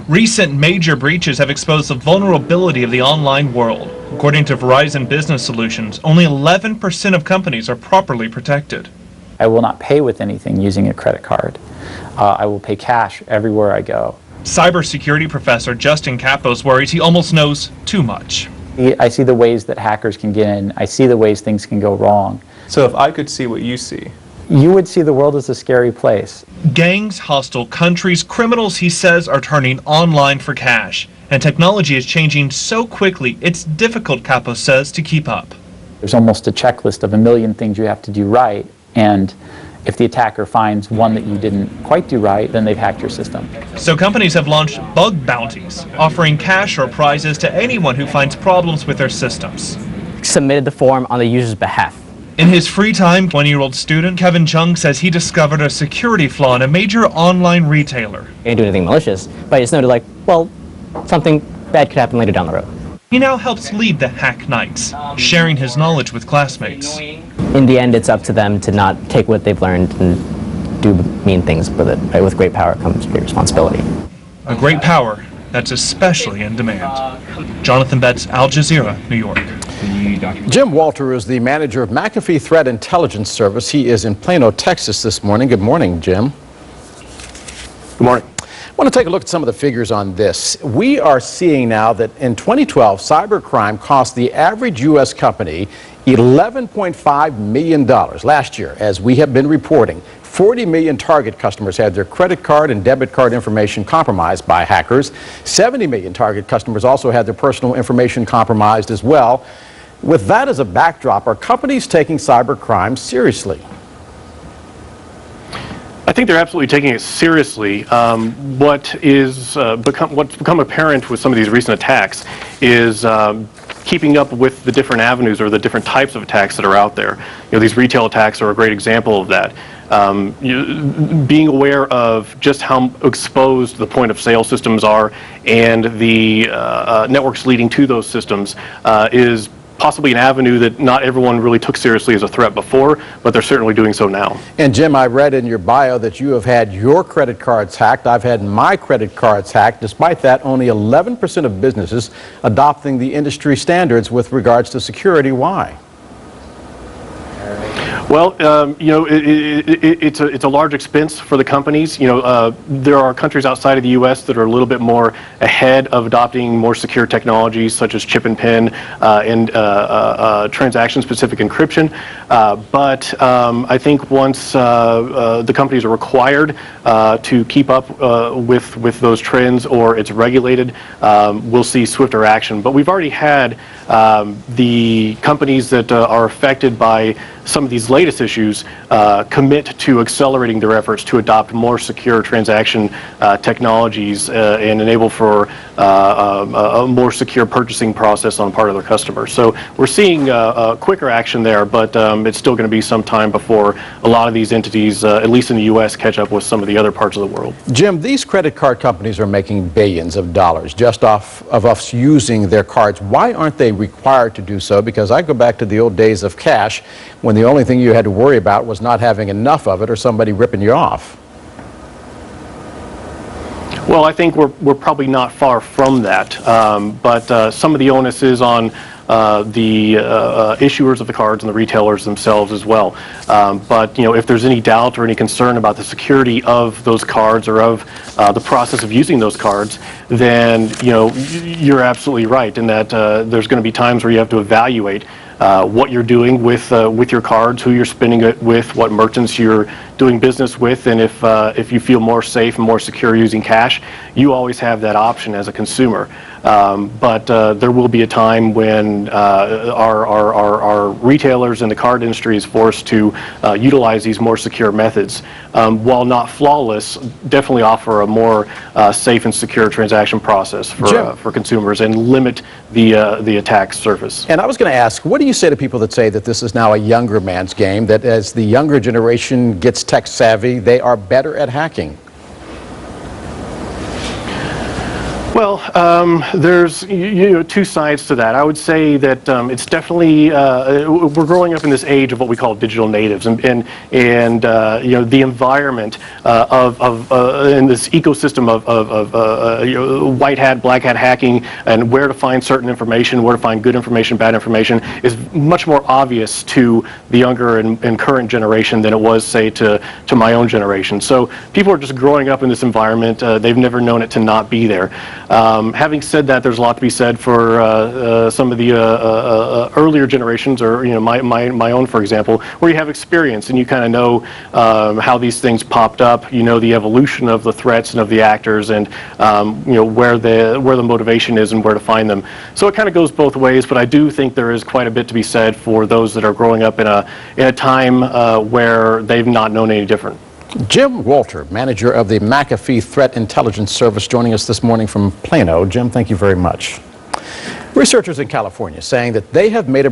Recent major breaches have exposed the vulnerability of the online world. According to Verizon Business Solutions, only 11% of companies are properly protected. I will not pay with anything using a credit card. I will pay cash everywhere I go. Cybersecurity professor Justin Capos worries he almost knows too much. I see the ways that hackers can get in. I see the ways things can go wrong. So if I could see what you see, you would see the world as a scary place. Gangs, hostile countries, criminals, he says, are turning online for cash. And technology is changing so quickly, it's difficult, Capos says, to keep up. There's almost a checklist of a million things you have to do right, and if the attacker finds one that you didn't quite do right, then they've hacked your system. So companies have launched bug bounties, offering cash or prizes to anyone who finds problems with their systems. Submitted the form on the user's behalf. In his free time, 20-year-old student Kevin Chung says he discovered a security flaw in a major online retailer. I didn't do anything malicious, but I just noted, like, well, something bad could happen later down the road. He now helps lead the Hack Nights, sharing his knowledge with classmates. In the end, it's up to them to not take what they've learned and do mean things with it. Right? With great power comes great responsibility. A great power that's especially in demand. Jonathan Betts, Al Jazeera, New York. Jim Walter is the manager of McAfee Threat Intelligence Service. He is in Plano, Texas this morning. Good morning, Jim. Good morning. I want to take a look at some of the figures on this. We are seeing now that in 2012, cybercrime cost the average U.S. company $11.5 million. Last year, as we have been reporting, 40 million Target customers had their credit card and debit card information compromised by hackers. 70 million Target customers also had their personal information compromised as well. With that as a backdrop, are companies taking cybercrime seriously? I think they're absolutely taking it seriously. What's become apparent with some of these recent attacks is keeping up with the different avenues or the different types of attacks that are out there. You know, these retail attacks are a great example of that. Being aware of just how exposed the point of sale systems are and the networks leading to those systems is possibly an avenue that not everyone really took seriously as a threat before, but they're certainly doing so now. And Jim, I read in your bio that you have had your credit cards hacked. I've had my credit cards hacked. Despite that, only 11% of businesses adopting the industry standards with regards to security. Why? Well, you know, it's a large expense for the companies. You know, there are countries outside of the U.S. that are a little bit more ahead of adopting more secure technologies such as chip and PIN and transaction-specific encryption. But I think once the companies are required to keep up with those trends or it's regulated, we'll see swifter action. But we've already had the companies that are affected by some of these latest issues commit to accelerating their efforts to adopt more secure transaction technologies and enable for a more secure purchasing process on the part of their customers. So we're seeing quicker action there, but it's still going to be some time before a lot of these entities, at least in the U.S., catch up with some of the other parts of the world. Jim, these credit card companies are making billions of dollars just off of us using their cards. Why aren't they required to do so? Because I go back to the old days of cash when the only thing you had to worry about was not having enough of it or somebody ripping you off. Well, I think we're probably not far from that, but some of the onus is on the issuers of the cards and the retailers themselves as well. But you know, if there's any doubt or any concern about the security of those cards or of the process of using those cards, then you know you're absolutely right in that there's going to be times where you have to evaluate what you're doing with your cards, who you're spending it with, what merchants you're doing business with, and if you feel more safe and more secure using cash, you always have that option as a consumer. But there will be a time when our retailers and the card industry is forced to utilize these more secure methods. While not flawless, definitely offer a more safe and secure transaction process for consumers and limit the attack surface. And I was going to ask, what do you say to people that say that this is now a younger man's game, that as the younger generation gets tech savvy, they are better at hacking? Well, there's two sides to that. I would say that it's definitely we're growing up in this age of what we call digital natives, and the environment in this ecosystem of white hat, black hat hacking, and where to find certain information, where to find good information, bad information, is much more obvious to the younger and current generation than it was, say, to my own generation. So people are just growing up in this environment. They've never known it to not be there. Having said that, there's a lot to be said for some of the earlier generations, or my own, for example, where you have experience and you kind of know how these things popped up. You know the evolution of the threats and of the actors, and where the motivation is and where to find them. So it kind of goes both ways, but I do think there is quite a bit to be said for those that are growing up in a time where they've not known any different. Jim Walter, manager of the McAfee Threat Intelligence Service, joining us this morning from Plano. Jim, thank you very much. Researchers in California saying that they have made a